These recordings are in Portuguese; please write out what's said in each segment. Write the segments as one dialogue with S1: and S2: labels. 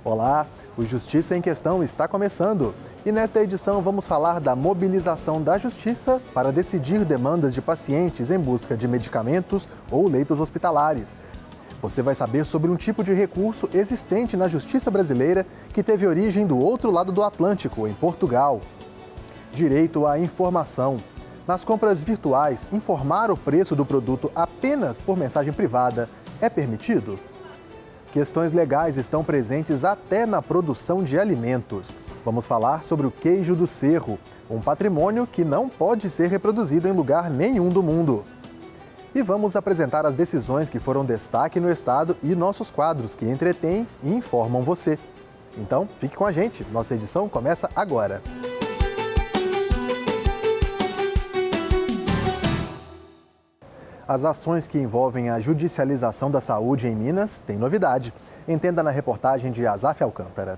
S1: Olá, o Justiça em Questão está começando. E nesta edição vamos falar da mobilização da Justiça para decidir demandas de pacientes em busca de medicamentos ou leitos hospitalares. Você vai saber sobre um tipo de recurso existente na Justiça brasileira que teve origem do outro lado do Atlântico, em Portugal. Direito à informação. Nas compras virtuais, informar o preço do produto apenas por mensagem privada é permitido? Questões legais estão presentes até na produção de alimentos. Vamos falar sobre o queijo do Cerro, um patrimônio que não pode ser reproduzido em lugar nenhum do mundo. E vamos apresentar as decisões que foram destaque no estado e nossos quadros que entretêm e informam você. Então, fique com a gente, nossa edição começa agora. As ações que envolvem a judicialização da saúde em Minas têm novidade. Entenda na reportagem de Azaf Alcântara.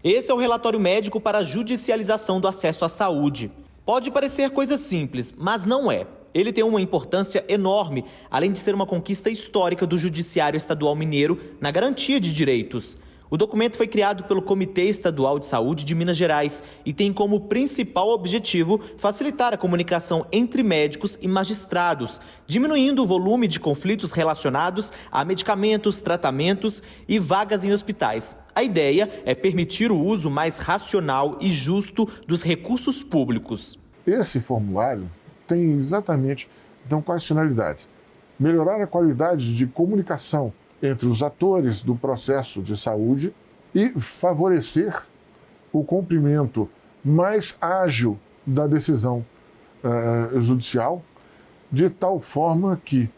S2: Esse é o relatório médico para a judicialização do acesso à saúde. Pode parecer coisa simples, mas não é. Ele tem uma importância enorme, além de ser uma conquista histórica do Judiciário Estadual Mineiro na garantia de direitos. O documento foi criado pelo Comitê Estadual de Saúde de Minas Gerais e tem como principal objetivo facilitar a comunicação entre médicos e magistrados, diminuindo o volume de conflitos relacionados a medicamentos, tratamentos e vagas em hospitais. A ideia é permitir o uso mais racional e justo dos recursos públicos.
S3: Esse formulário tem exatamente quais finalidades? Melhorar a qualidade de comunicação entre os atores do processo de saúde e favorecer o cumprimento mais ágil da decisão judicial, de tal forma que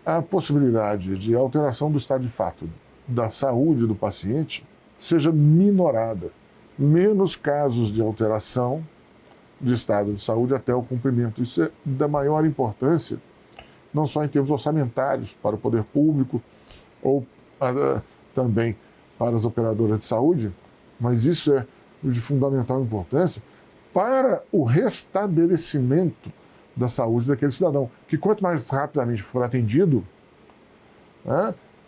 S3: a possibilidade de alteração do estado de fato da saúde do paciente seja minorada, menos casos de alteração de estado de saúde até o cumprimento. Isso é da maior importância, não só em termos orçamentários para o poder público, ou também para as operadoras de saúde, mas isso é de fundamental importância para o restabelecimento da saúde daquele cidadão, que quanto mais rapidamente for atendido,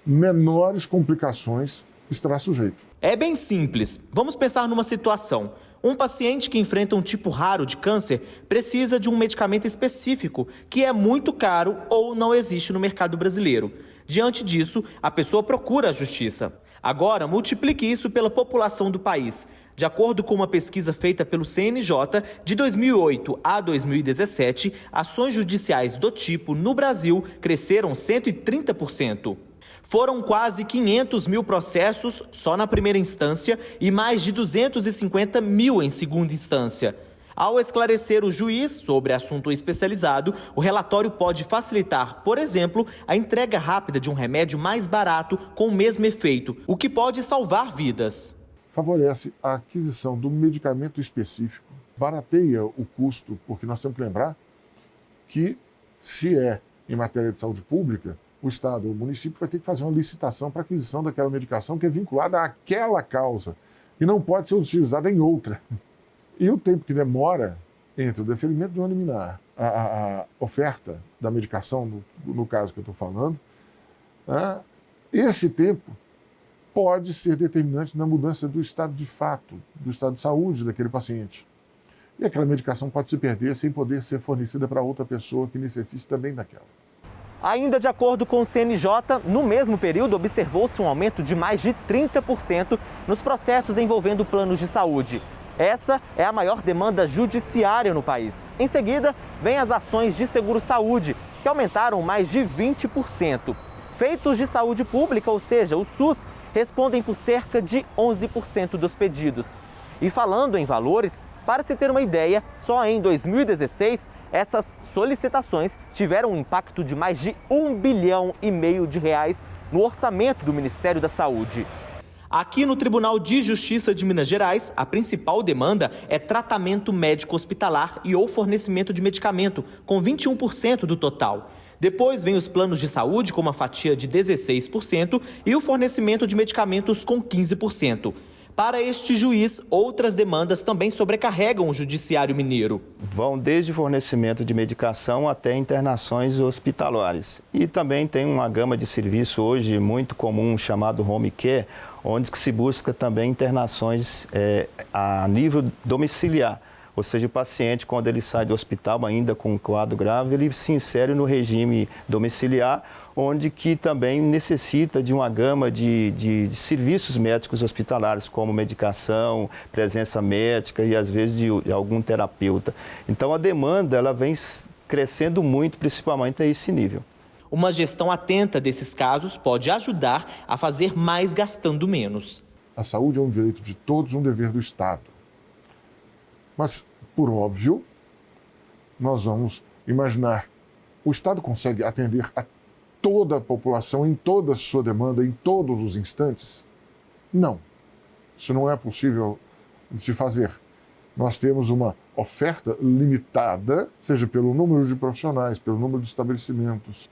S3: menores complicações estará sujeito.
S2: É bem simples. Vamos pensar numa situação. Um paciente que enfrenta um tipo raro de câncer precisa de um medicamento específico que é muito caro ou não existe no mercado brasileiro. Diante disso, a pessoa procura a justiça. Agora, multiplique isso pela população do país. De acordo com uma pesquisa feita pelo CNJ, de 2008 a 2017, ações judiciais do tipo no Brasil cresceram 130%. Foram quase 500 mil processos só na primeira instância e mais de 250 mil em segunda instância. Ao esclarecer o juiz sobre assunto especializado, o relatório pode facilitar, por exemplo, a entrega rápida de um remédio mais barato com o mesmo efeito, o que pode salvar vidas.
S3: Favorece a aquisição do medicamento específico, barateia o custo, porque nós temos que lembrar que, se é em matéria de saúde pública, o Estado ou o município vai ter que fazer uma licitação para aquisição daquela medicação que é vinculada àquela causa e não pode ser utilizada em outra. E o tempo que demora entre o deferimento do ano liminar, a oferta da medicação, no caso que eu estou falando, esse tempo pode ser determinante na mudança do estado de fato, do estado de saúde daquele paciente. E aquela medicação pode se perder sem poder ser fornecida para outra pessoa que necessite também daquela.
S2: Ainda de acordo com o CNJ, no mesmo período observou-se um aumento de mais de 30% nos processos envolvendo planos de saúde. Essa é a maior demanda judiciária no país. Em seguida, vem as ações de seguro-saúde, que aumentaram mais de 20%. Feitos de saúde pública, ou seja, o SUS, respondem por cerca de 11% dos pedidos. E falando em valores, para se ter uma ideia, só em 2016, essas solicitações tiveram um impacto de mais de R$1,5 bilhão no orçamento do Ministério da Saúde. Aqui no Tribunal de Justiça de Minas Gerais, a principal demanda é tratamento médico hospitalar e ou fornecimento de medicamento, com 21% do total. Depois vem os planos de saúde, com uma fatia de 16%, e o fornecimento de medicamentos, com 15%. Para este juiz, outras demandas também sobrecarregam o judiciário mineiro.
S4: Vão desde fornecimento de medicação até internações hospitalares. E também tem uma gama de serviço hoje muito comum chamado home care, onde se busca também internações a nível domiciliar. Ou seja, o paciente, quando ele sai do hospital ainda com um quadro grave, ele se insere no regime domiciliar, onde que também necessita de uma gama de serviços médicos hospitalares, como medicação, presença médica e, às vezes, de algum terapeuta. Então, a demanda ela vem crescendo muito, principalmente a esse nível.
S2: Uma gestão atenta desses casos pode ajudar a fazer mais gastando menos.
S3: A saúde é um direito de todos, um dever do Estado. Mas, por óbvio, nós vamos imaginar, o Estado consegue atender a toda a população em toda a sua demanda, em todos os instantes? Não. Isso não é possível de se fazer. Nós temos uma oferta limitada, seja pelo número de profissionais, pelo número de estabelecimentos,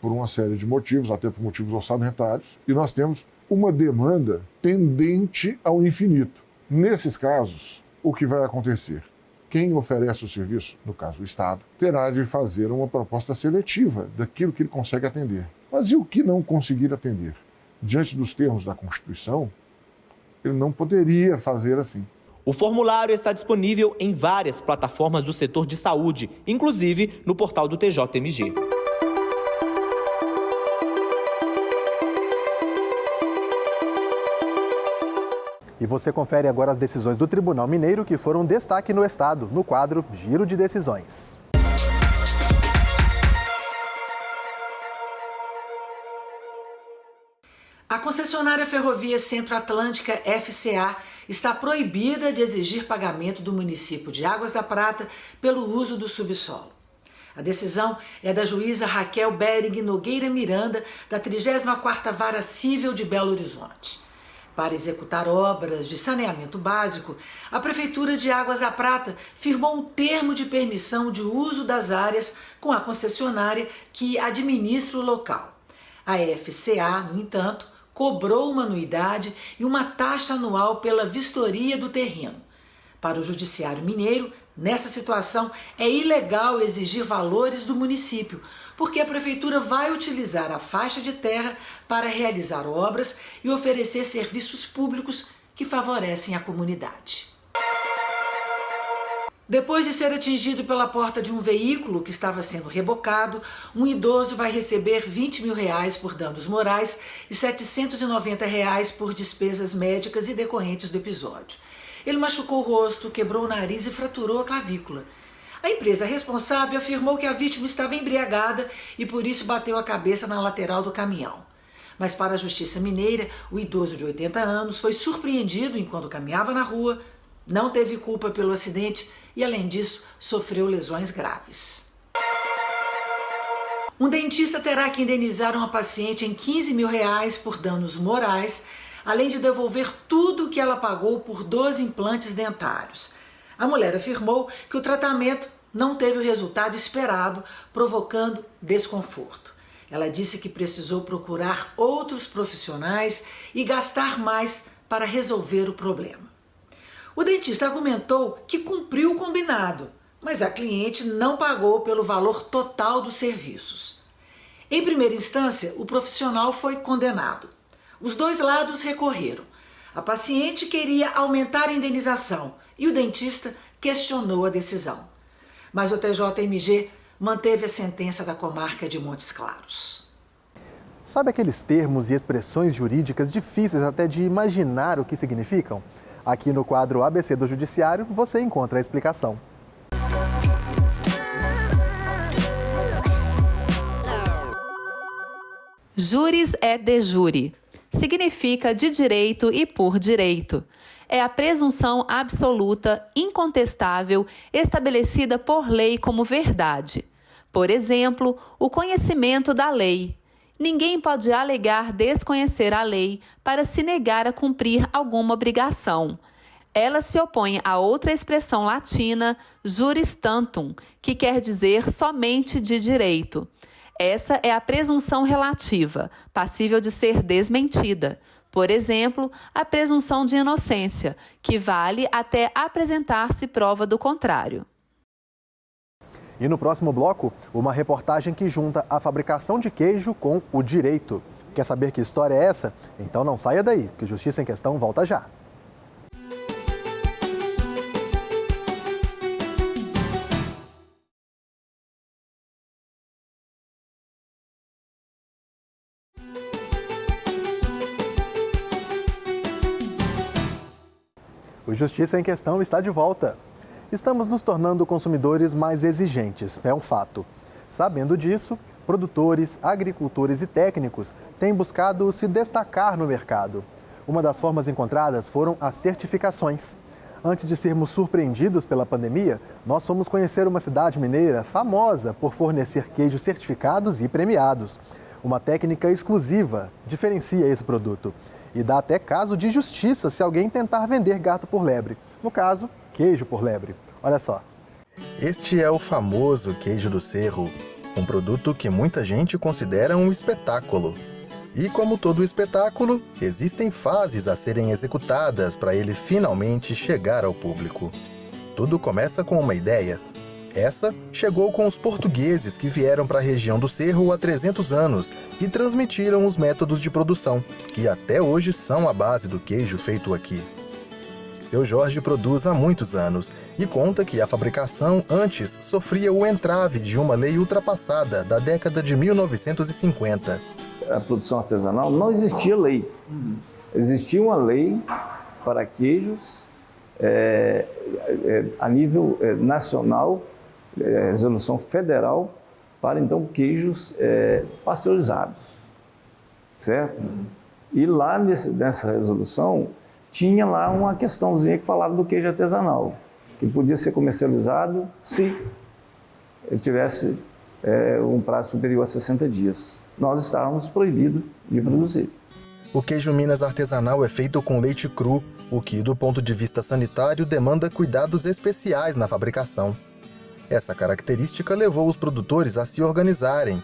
S3: por uma série de motivos, até por motivos orçamentários, e nós temos uma demanda tendente ao infinito. Nesses casos, o que vai acontecer? Quem oferece o serviço, no caso o Estado, terá de fazer uma proposta seletiva daquilo que ele consegue atender. Mas e o que não conseguir atender? Diante dos termos da Constituição, ele não poderia fazer assim.
S2: O formulário está disponível em várias plataformas do setor de saúde, inclusive no portal do TJMG.
S1: E você confere agora as decisões do Tribunal Mineiro que foram destaque no estado, no quadro Giro de Decisões.
S5: A concessionária Ferrovia Centro-Atlântica FCA está proibida de exigir pagamento do município de Águas da Prata pelo uso do subsolo. A decisão é da juíza Raquel Bering Nogueira Miranda, da 34ª Vara Cível de Belo Horizonte. Para executar obras de saneamento básico, a Prefeitura de Águas da Prata firmou um termo de permissão de uso das áreas com a concessionária que administra o local. A FCA, no entanto, cobrou uma anuidade e uma taxa anual pela vistoria do terreno. Para o Judiciário Mineiro, nessa situação, é ilegal exigir valores do município, porque a Prefeitura vai utilizar a faixa de terra para realizar obras e oferecer serviços públicos que favorecem a comunidade. Depois de ser atingido pela porta de um veículo que estava sendo rebocado, um idoso vai receber R$20 mil por danos morais e R$790 por despesas médicas e decorrentes do episódio. Ele machucou o rosto, quebrou o nariz e fraturou a clavícula. A empresa responsável afirmou que a vítima estava embriagada e por isso bateu a cabeça na lateral do caminhão. Mas para a Justiça Mineira, o idoso de 80 anos foi surpreendido enquanto caminhava na rua, não teve culpa pelo acidente e, além disso, sofreu lesões graves. Um dentista terá que indenizar uma paciente em R$15 mil por danos morais, além de devolver tudo o que ela pagou por 12 implantes dentários. A mulher afirmou que o tratamento não teve o resultado esperado, provocando desconforto. Ela disse que precisou procurar outros profissionais e gastar mais para resolver o problema. O dentista argumentou que cumpriu o combinado, mas a cliente não pagou pelo valor total dos serviços. Em primeira instância, o profissional foi condenado. Os dois lados recorreram. A paciente queria aumentar a indenização e o dentista questionou a decisão. Mas o TJMG manteve a sentença da comarca de Montes Claros.
S1: Sabe aqueles termos e expressões jurídicas difíceis até de imaginar o que significam? Aqui no quadro ABC do Judiciário você encontra a explicação.
S6: Juris et de jure. Significa de direito e por direito. É a presunção absoluta, incontestável, estabelecida por lei como verdade. Por exemplo, o conhecimento da lei. Ninguém pode alegar desconhecer a lei para se negar a cumprir alguma obrigação. Ela se opõe a outra expressão latina, juris tantum, que quer dizer somente de direito. Essa é a presunção relativa, passível de ser desmentida. Por exemplo, a presunção de inocência, que vale até apresentar-se prova do contrário.
S1: E no próximo bloco, uma reportagem que junta a fabricação de queijo com o direito. Quer saber que história é essa? Então não saia daí, que Justiça em Questão volta já. O Justiça em Questão está de volta. Estamos nos tornando consumidores mais exigentes, é um fato. Sabendo disso, produtores, agricultores e técnicos têm buscado se destacar no mercado. Uma das formas encontradas foram as certificações. Antes de sermos surpreendidos pela pandemia, nós fomos conhecer uma cidade mineira famosa por fornecer queijos certificados e premiados. Uma técnica exclusiva diferencia esse produto. E dá até caso de justiça se alguém tentar vender gato por lebre. No caso, queijo por lebre. Olha só.
S7: Este é o famoso queijo do Cerro, um produto que muita gente considera um espetáculo. E como todo espetáculo, existem fases a serem executadas para ele finalmente chegar ao público. Tudo começa com uma ideia. Essa chegou com os portugueses que vieram para a região do Cerro há 300 anos e transmitiram os métodos de produção, que até hoje são a base do queijo feito aqui. Seu Jorge produz há muitos anos e conta que a fabricação antes sofria o entrave de uma lei ultrapassada da década de 1950.
S8: A produção artesanal não existia lei. Existia uma lei para queijos a nível nacional, resolução federal, para então queijos pasteurizados, certo? E lá nessa resolução tinha lá uma questãozinha que falava do queijo artesanal, que podia ser comercializado se ele tivesse um prazo superior a 60 dias. Nós estávamos proibidos de produzir.
S7: O queijo Minas artesanal é feito com leite cru, o que, do ponto de vista sanitário, demanda cuidados especiais na fabricação. Essa característica levou os produtores a se organizarem.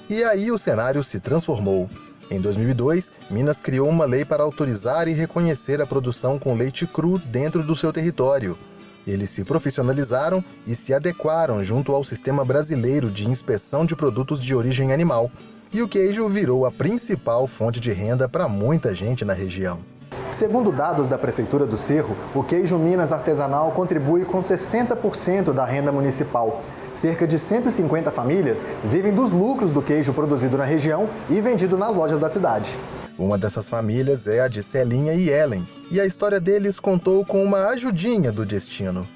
S7: E aí o cenário se transformou. Em 2002, Minas criou uma lei para autorizar e reconhecer a produção com leite cru dentro do seu território. Eles se profissionalizaram e se adequaram junto ao Sistema Brasileiro de Inspeção de Produtos de Origem Animal. E o queijo virou a principal fonte de renda para muita gente na região.
S1: Segundo dados da Prefeitura do Cerro, o queijo Minas artesanal contribui com 60% da renda municipal. Cerca de 150 famílias vivem dos lucros do queijo produzido na região e vendido nas lojas da cidade.
S7: Uma dessas famílias é a de Celinha e Ellen, e a história deles contou com uma ajudinha do destino.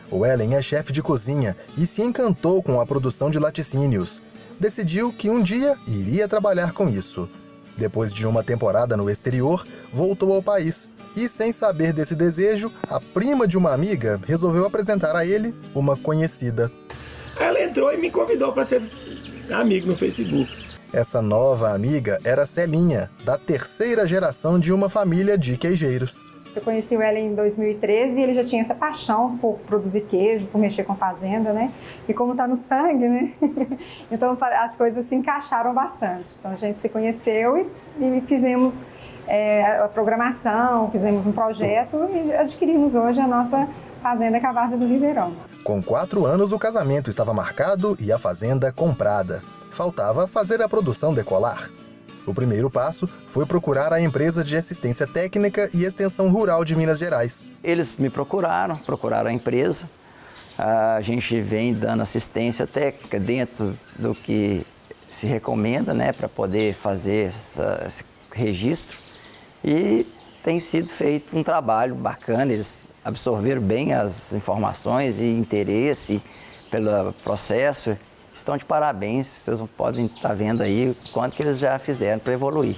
S7: O Ellen é chefe de cozinha e se encantou com a produção de laticínios. Decidiu que um dia iria trabalhar com isso. Depois de uma temporada no exterior, voltou ao país e, sem saber desse desejo, a prima de uma amiga resolveu apresentar a ele uma conhecida.
S9: Ela entrou e me convidou para ser amigo no Facebook.
S7: Essa nova amiga era Celinha, da terceira geração de uma família de queijeiros.
S10: Eu conheci o Ellen em 2013 e ele já tinha essa paixão por produzir queijo, por mexer com fazenda, né? E como está no sangue, né? Então as coisas se encaixaram bastante. Então a gente se conheceu e fizemos a programação, fizemos um projeto e adquirimos hoje a nossa Fazenda Cavazza do Ribeirão.
S7: Com 4 anos o casamento estava marcado e a fazenda comprada. Faltava fazer a produção decolar. O primeiro passo foi procurar a empresa de assistência técnica e extensão rural de Minas Gerais.
S11: Eles me procuraram a empresa. A gente vem dando assistência técnica dentro do que se recomenda, né, para poder fazer esse registro. E tem sido feito um trabalho bacana. Eles absorveram bem as informações e interesse pelo processo. Estão de parabéns, vocês podem estar vendo aí o quanto que eles já fizeram para evoluir.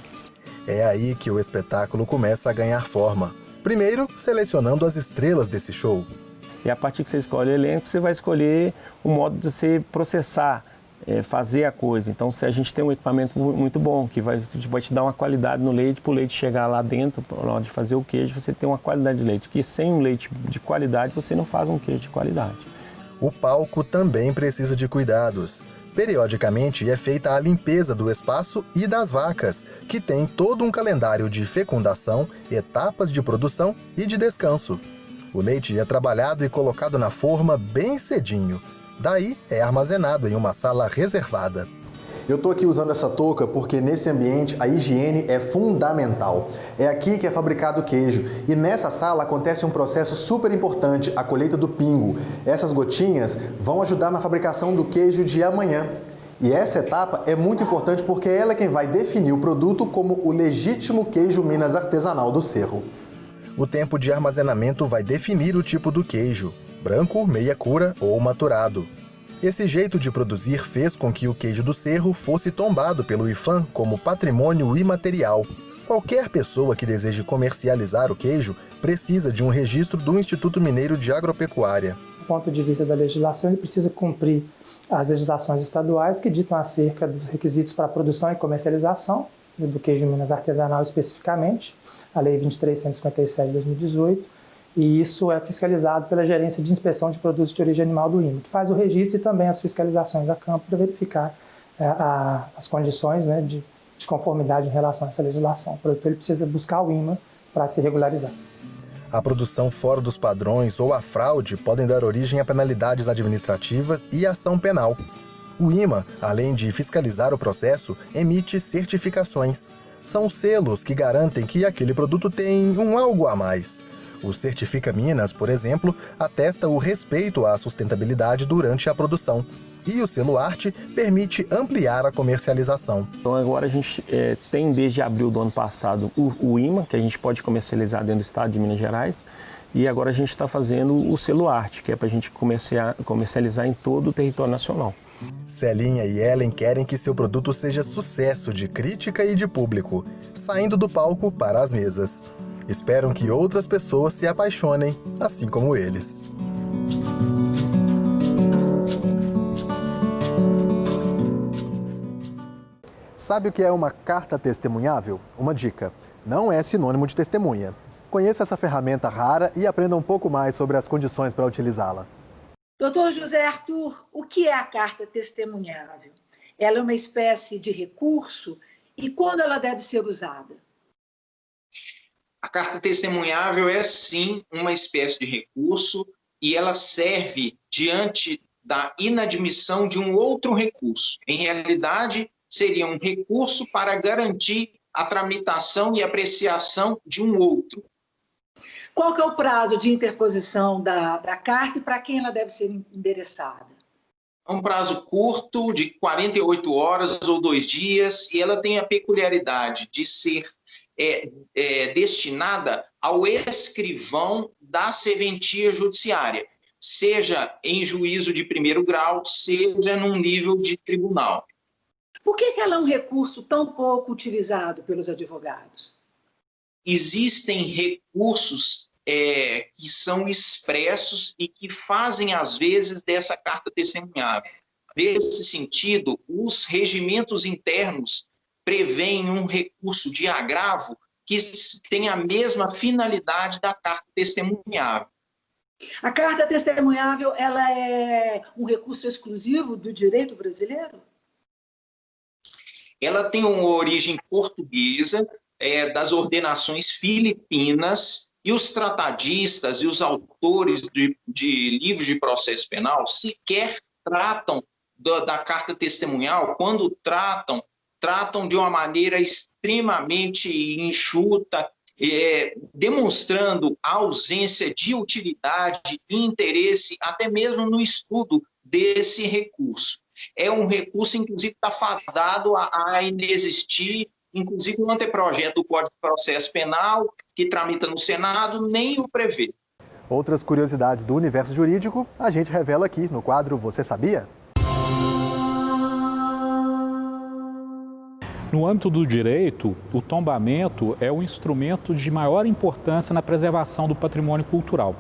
S7: É aí que o espetáculo começa a ganhar forma. Primeiro, selecionando as estrelas desse show.
S9: E a partir que você escolhe o elenco, você vai escolher o modo de você processar, fazer a coisa. Então, se a gente tem um equipamento muito bom, que vai te dar uma qualidade no leite, para o leite chegar lá dentro, na hora de fazer o queijo, você tem uma qualidade de leite. Porque sem um leite de qualidade, você não faz um queijo de qualidade.
S7: O palco também precisa de cuidados. Periodicamente é feita a limpeza do espaço e das vacas, que tem todo um calendário de fecundação, etapas de produção e de descanso. O leite é trabalhado e colocado na forma bem cedinho. Daí é armazenado em uma sala reservada.
S1: Eu estou aqui usando essa touca porque nesse ambiente a higiene é fundamental. É aqui que é fabricado o queijo e nessa sala acontece um processo super importante, a colheita do pingo. Essas gotinhas vão ajudar na fabricação do queijo de amanhã. E essa etapa é muito importante porque ela é quem vai definir o produto como o legítimo queijo Minas artesanal do Cerro.
S7: O tempo de armazenamento vai definir o tipo do queijo, branco, meia cura ou maturado. Esse jeito de produzir fez com que o queijo do Cerro fosse tombado pelo IPHAN como patrimônio imaterial. Qualquer pessoa que deseje comercializar o queijo precisa de um registro do Instituto Mineiro de Agropecuária.
S12: Do ponto de vista da legislação, ele precisa cumprir as legislações estaduais que ditam acerca dos requisitos para a produção e comercialização do queijo Minas artesanal especificamente, a Lei 23.157 de 2018, e isso é fiscalizado pela Gerência de Inspeção de Produtos de Origem Animal do INMA, que faz o registro e também as fiscalizações a campo para verificar as condições, né, de conformidade em relação a essa legislação. O produtor ele precisa buscar o INMA para se regularizar.
S7: A produção fora dos padrões ou a fraude podem dar origem a penalidades administrativas e ação penal. O INMA, além de fiscalizar o processo, emite certificações. São selos que garantem que aquele produto tem um algo a mais. O Certifica Minas, por exemplo, atesta o respeito à sustentabilidade durante a produção. E o selo Arte permite ampliar a comercialização.
S9: Então agora a gente tem desde abril do ano passado o INMA, que a gente pode comercializar dentro do estado de Minas Gerais. E agora a gente está fazendo o selo Arte, que é para a gente comercializar em todo o território nacional.
S7: Celinha e Ellen querem que seu produto seja sucesso de crítica e de público, saindo do palco para as mesas. Esperam que outras pessoas se apaixonem, assim como eles.
S1: Sabe o que é uma carta testemunhável? Uma dica: não é sinônimo de testemunha. Conheça essa ferramenta rara e aprenda um pouco mais sobre as condições para utilizá-la.
S5: Doutor José Arthur, o que é a carta testemunhável? Ela é uma espécie de recurso e quando ela deve ser usada?
S13: A carta testemunhável é, sim, uma espécie de recurso e ela serve diante da inadmissão de um outro recurso. Em realidade, seria um recurso para garantir a tramitação e apreciação de um outro.
S5: Qual que é o prazo de interposição da carta e para quem ela deve ser endereçada?
S13: É um prazo curto, de 48 horas ou 2 dias, e ela tem a peculiaridade de ser destinada ao escrivão da serventia judiciária, seja em juízo de primeiro grau, seja num nível de tribunal.
S5: Por que ela é um recurso tão pouco utilizado pelos advogados?
S13: Existem recursos que são expressos e que fazem, às vezes, dessa carta testemunhável. Nesse sentido, os regimentos internos prevêem um recurso de agravo que tem a mesma finalidade da carta testemunhável.
S5: A carta testemunhável ela é um recurso exclusivo do direito brasileiro?
S13: Ela tem uma origem portuguesa, das ordenações filipinas, e os tratadistas e os autores de livros de processo penal sequer tratam da carta testemunhal. Quando tratam de uma maneira extremamente enxuta, demonstrando a ausência de utilidade e interesse, até mesmo no estudo desse recurso. É um recurso, inclusive, que está fadado a inexistir, inclusive o anteprojeto do Código de Processo Penal, que tramita no Senado, nem o prevê.
S1: Outras curiosidades do universo jurídico a gente revela aqui no quadro Você Sabia?
S14: No âmbito do direito, o tombamento é o instrumento de maior importância na preservação do patrimônio cultural.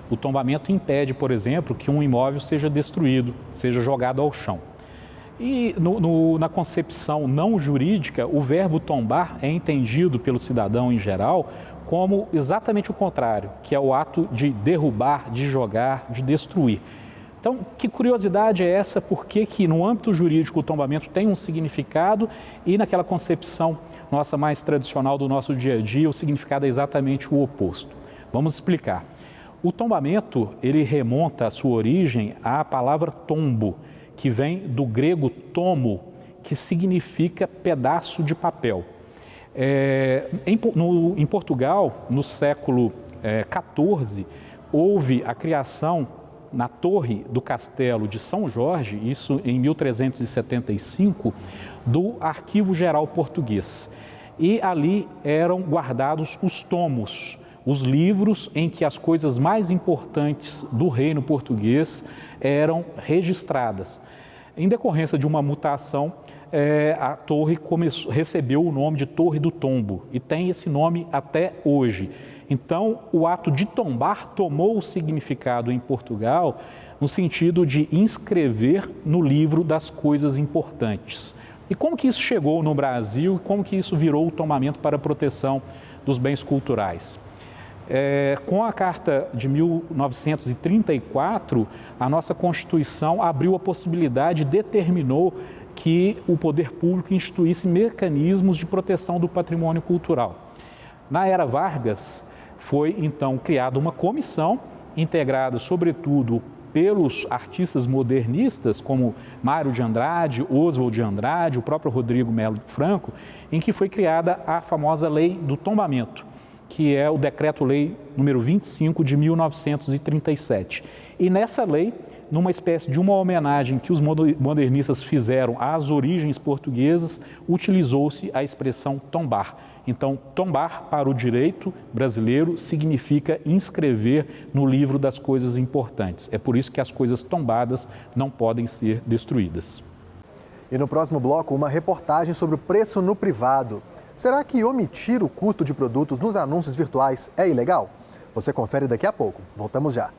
S14: O tombamento impede, por exemplo, que um imóvel seja destruído, seja jogado ao chão. E na concepção não jurídica, o verbo tombar é entendido pelo cidadão em geral como exatamente o contrário, que é o ato de derrubar, de jogar, de destruir. Então, que curiosidade é essa? Por que no âmbito jurídico o tombamento tem um significado e naquela concepção nossa mais tradicional do nosso dia a dia, o significado é exatamente o oposto? Vamos explicar. O tombamento, ele remonta a sua origem à palavra tombo, que vem do grego tomo, que significa pedaço de papel. Em Portugal, no século XIV, houve a criação na torre do castelo de São Jorge, isso em 1375, do Arquivo Geral Português. E ali eram guardados os tomos, os livros em que as coisas mais importantes do reino português eram registradas. Em decorrência de uma mutação, a torre recebeu o nome de Torre do Tombo e tem esse nome até hoje. Então, o ato de tombar tomou o significado em Portugal no sentido de inscrever no livro das coisas importantes. E como que isso chegou no Brasil e como que isso virou o tombamento para a proteção dos bens culturais? Com a Carta de 1934, a nossa Constituição abriu a possibilidade e determinou que o poder público instituísse mecanismos de proteção do patrimônio cultural. Na era Vargas, foi então criada uma comissão integrada, sobretudo, pelos artistas modernistas, como Mário de Andrade, Oswald de Andrade, o próprio Rodrigo Melo Franco, em que foi criada a famosa Lei do Tombamento, que é o Decreto-Lei número 25 de 1937. E nessa lei, numa espécie de uma homenagem que os modernistas fizeram às origens portuguesas, utilizou-se a expressão tombar. Então, tombar para o direito brasileiro significa inscrever no livro das coisas importantes. É por isso que as coisas tombadas não podem ser destruídas.
S1: E no próximo bloco, uma reportagem sobre o preço no privado. Será que omitir o custo de produtos nos anúncios virtuais é ilegal? Você confere daqui a pouco. Voltamos já.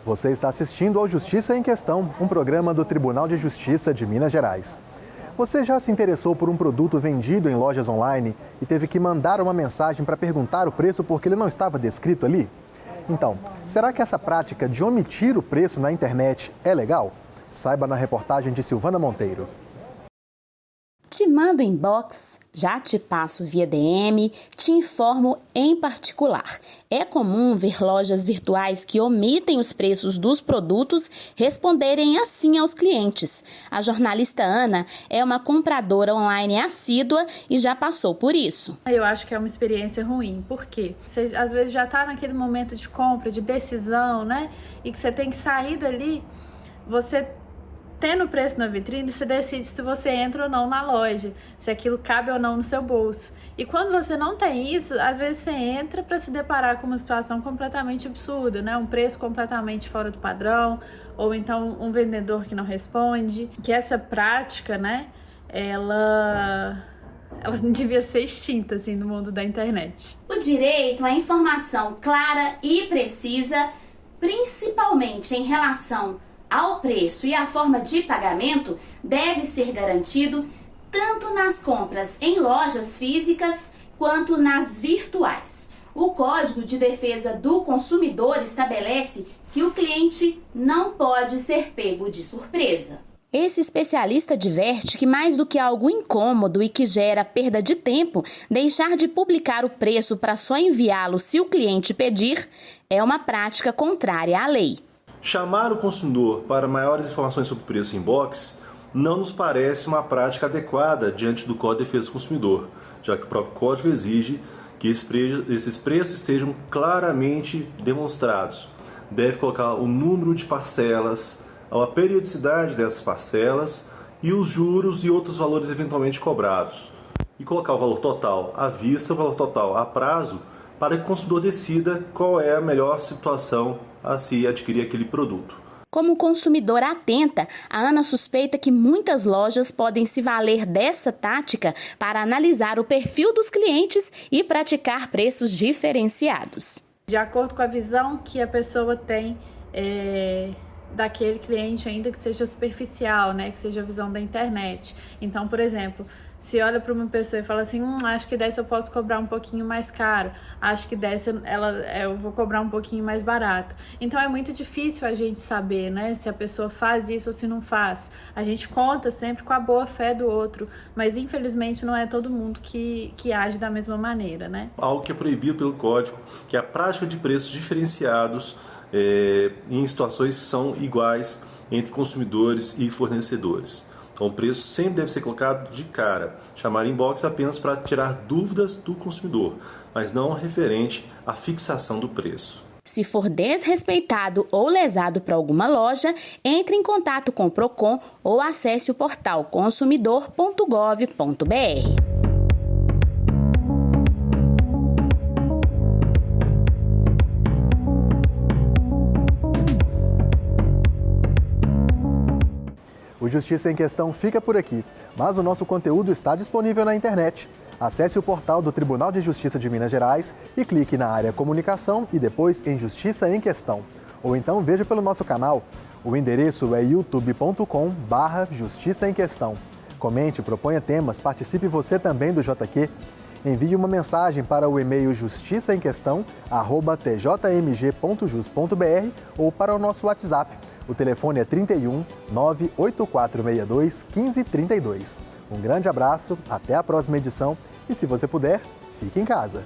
S1: Você está assistindo ao Justiça em Questão, um programa do Tribunal de Justiça de Minas Gerais. Você já se interessou por um produto vendido em lojas online e teve que mandar uma mensagem para perguntar o preço porque ele não estava descrito ali? Então, será que essa prática de omitir o preço na internet é legal? Saiba na reportagem de Silvana Monteiro.
S15: Te mando inbox, já te passo via DM, te informo em particular. É comum ver lojas virtuais que omitem os preços dos produtos responderem assim aos clientes. A jornalista Ana é uma compradora online assídua e já passou por isso.
S16: Eu acho que é uma experiência ruim, porque você às vezes já está naquele momento de compra, de decisão, né? E que você tem que sair dali, você tendo o preço na vitrine, você decide se você entra ou não na loja, se aquilo cabe ou não no seu bolso. E quando você não tem isso, às vezes você entra para se deparar com uma situação completamente absurda, né? Um preço completamente fora do padrão, ou então um vendedor que não responde. Que essa prática, né, ela não devia ser extinta, assim, no mundo da internet.
S15: O direito à informação clara e precisa, principalmente em relação ao preço e à forma de pagamento, deve ser garantido tanto nas compras em lojas físicas quanto nas virtuais. O Código de Defesa do Consumidor estabelece que o cliente não pode ser pego de surpresa. Esse especialista adverte que mais do que algo incômodo e que gera perda de tempo, deixar de publicar o preço para só enviá-lo se o cliente pedir é uma prática contrária à lei.
S17: Chamar o consumidor para maiores informações sobre o preço em box não nos parece uma prática adequada diante do Código de Defesa do Consumidor, já que o próprio Código exige que esses preços estejam claramente demonstrados. Deve colocar o número de parcelas, a periodicidade dessas parcelas e os juros e outros valores eventualmente cobrados. E colocar o valor total à vista, o valor total a prazo, para que o consumidor decida qual é a melhor situação a se adquirir aquele produto.
S15: Como consumidora atenta, a Ana suspeita que muitas lojas podem se valer dessa tática para analisar o perfil dos clientes e praticar preços diferenciados.
S16: De acordo com a visão que a pessoa tem daquele cliente ainda que seja superficial, né? Que seja a visão da internet. Então, por exemplo, se olha para uma pessoa e fala assim, acho que dessa eu posso cobrar um pouquinho mais caro, acho que dessa eu vou cobrar um pouquinho mais barato. Então é muito difícil a gente saber, né, se a pessoa faz isso ou se não faz. A gente conta sempre com a boa fé do outro, mas infelizmente não é todo mundo que age da mesma maneira, né?
S17: Algo que é proibido pelo Código, que é a prática de preços diferenciados em situações que são iguais entre consumidores e fornecedores. Então, o preço sempre deve ser colocado de cara. Chamar inbox apenas para tirar dúvidas do consumidor, mas não referente à fixação do preço.
S15: Se for desrespeitado ou lesado por alguma loja, entre em contato com o Procon ou acesse o portal consumidor.gov.br.
S1: O Justiça em Questão fica por aqui, mas o nosso conteúdo está disponível na internet. Acesse o portal do Tribunal de Justiça de Minas Gerais e clique na área Comunicação e depois em Justiça em Questão. Ou então veja pelo nosso canal. O endereço é youtube.com/Justiça em Questão. Comente, proponha temas, participe você também do JQ. Envie uma mensagem para o e-mail justiçaemquestão@tjmg.jus.br ou para o nosso WhatsApp. O telefone é 31 98462 1532. Um grande abraço, até a próxima edição e, se você puder, fique em casa.